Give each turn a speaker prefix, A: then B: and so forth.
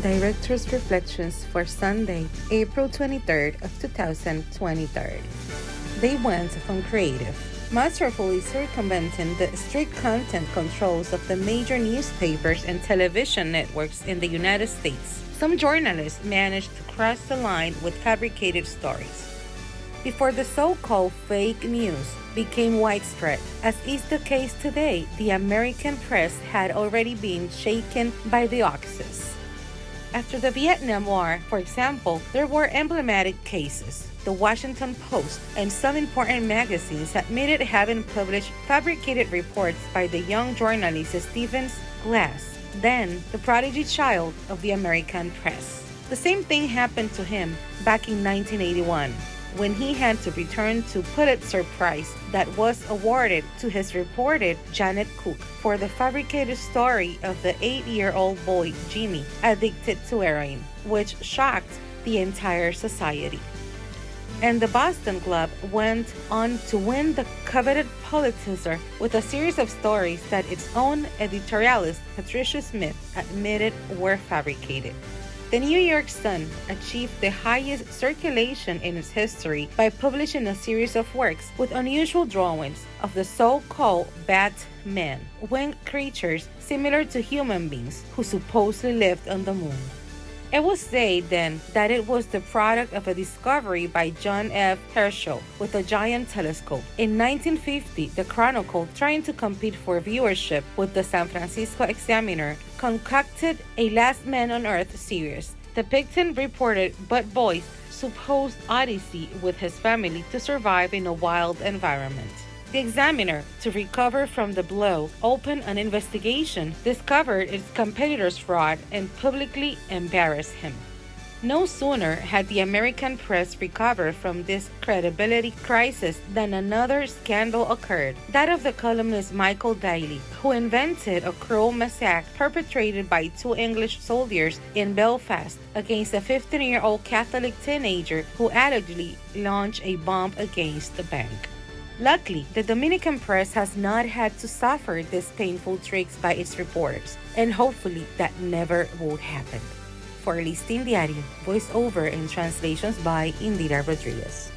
A: Director's Reflections for Sunday, April 23rd of 2023. They went from creative, masterfully circumventing the strict content controls of the major newspapers and television networks in the United States. Some journalists managed to cross the line with fabricated stories. Before the so-called fake news became widespread, as is the case today, the American press had already been shaken by the Oxus. After the Vietnam War, for example, there were emblematic cases. The Washington Post and some important magazines admitted having published fabricated reports by the young journalist Stephen Glass, then the prodigy child of the American press. The same thing happened to him back in 1981, when he had to return to Pulitzer Prize that was awarded to his reporter Janet Cook for the fabricated story of the 8-year-old boy Jimmy addicted to heroin, which shocked the entire society. And the Boston Globe went on to win the coveted Pulitzer with a series of stories that its own editorialist Patricia Smith admitted were fabricated. The New York Sun achieved the highest circulation in its history by publishing a series of works with unusual drawings of the so-called Batmen, winged creatures similar to human beings who supposedly lived on the moon. It was said then that it was the product of a discovery by John F. Herschel with a giant telescope. In 1950, the Chronicle, trying to compete for viewership with the San Francisco Examiner, concocted a Last Man on Earth series, depicting reported Bud Boy's supposed odyssey with his family to survive in a wild environment. The Examiner, to recover from the blow, opened an investigation, discovered its competitor's fraud, and publicly embarrassed him. No sooner had the American press recovered from this credibility crisis than another scandal occurred, that of the columnist Michael Daly, who invented a cruel massacre perpetrated by 2 English soldiers in Belfast against a 15-year-old Catholic teenager who allegedly launched a bomb against the bank. Luckily, the Dominican press has not had to suffer these painful tricks by its reporters, and hopefully that never will happen. For Listín Diario, voiceover and translations by Indira Rodriguez.